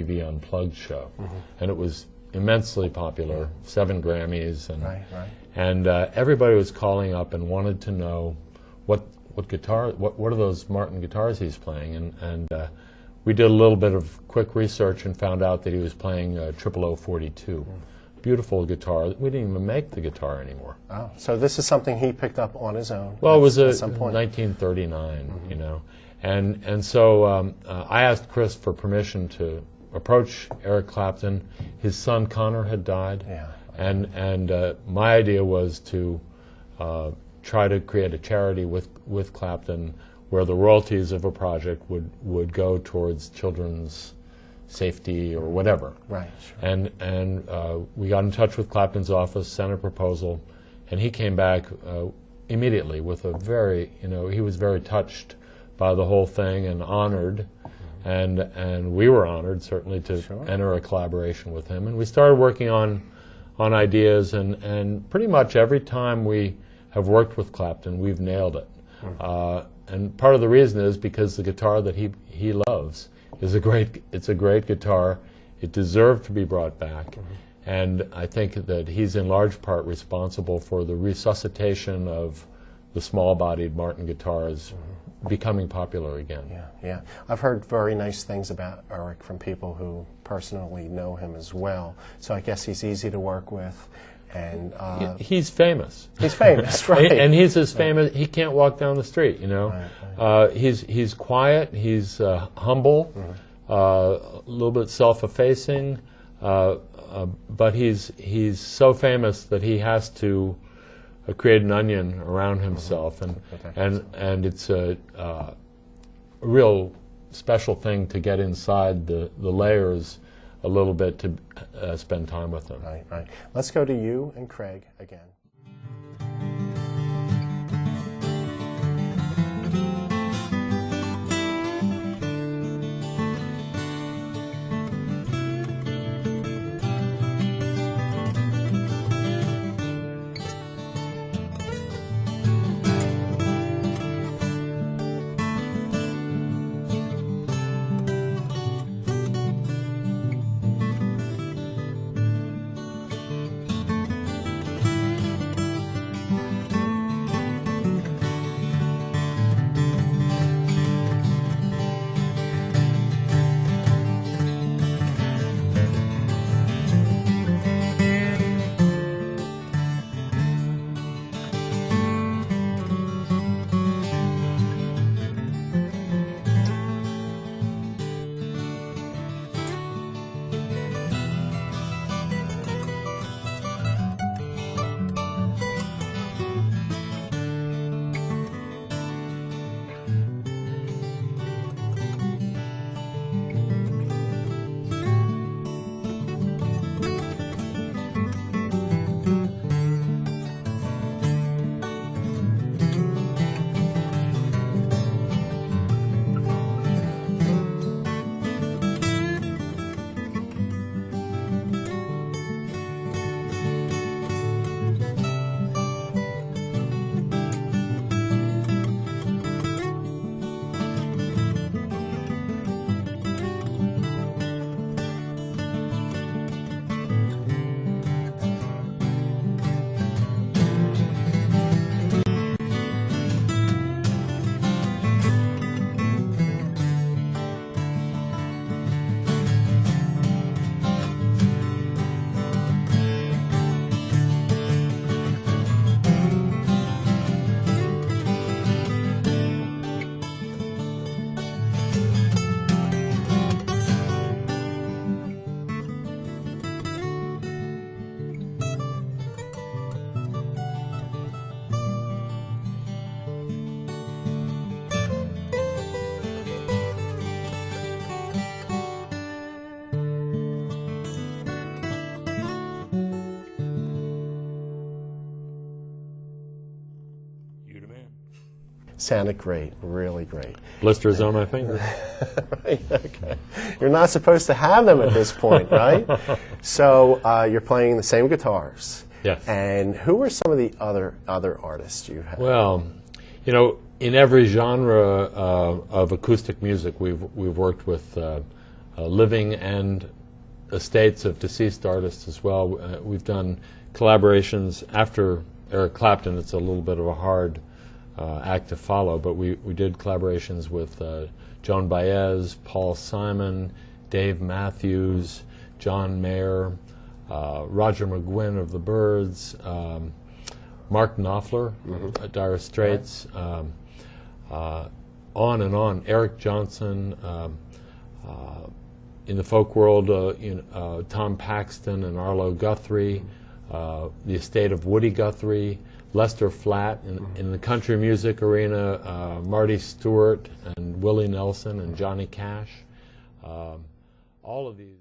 MTV Unplugged show, and it was immensely popular, 7 Grammys, and and everybody was calling up and wanted to know what are those Martin guitars he's playing, and we did a little bit of quick research and found out that he was playing 00042. Beautiful guitar. We didn't even make the guitar anymore. Oh, so this is something he picked up on his own. Well, it was at some point. 1939, you know, and so I asked Chris for permission to approach Eric Clapton. His son Connor had died, and my idea was to try to create a charity with Clapton, where the royalties of a project would go towards children's safety or whatever. Right. Sure. And we got in touch with Clapton's office, sent a proposal, and he came back immediately with a very, he was very touched by the whole thing and honored, and we were honored certainly to enter a collaboration with him. And we started working on ideas, and pretty much every time we have worked with Clapton, we've nailed it. And part of the reason is because the guitar that he loves is it's a great guitar. It deserved to be brought back, and I think that he's in large part responsible for the resuscitation of the small-bodied Martin guitars becoming popular again. Yeah. I've heard very nice things about Eric from people who personally know him as well. So I guess he's easy to work with. And he's famous. He's famous, right? And he's as famous. He can't walk down the street. He's quiet. He's humble. A little bit self-effacing. But he's so famous that he has to create an onion around himself, and it's a real special thing to get inside the layers a little bit to spend time with them. Right. Let's go to you and Craig again. Sounded great, really great. Blisters on my fingers. Right, okay. You're not supposed to have them at this point, right? So you're playing the same guitars. Yes. And who are some of the other artists you have? Well, in every genre of acoustic music, we've worked with living and estates of deceased artists as well. We've done collaborations after Eric Clapton. It's a little bit of a hard act to follow, but we did collaborations with Joan Baez, Paul Simon, Dave Matthews, John Mayer, Roger McGuinn of the Byrds, Mark Knopfler at Dire Straits, on and on. Eric Johnson, in the folk world, Tom Paxton and Arlo Guthrie, the estate of Woody Guthrie, Lester Flatt. In the country music arena, Marty Stewart and Willie Nelson and Johnny Cash. All of these.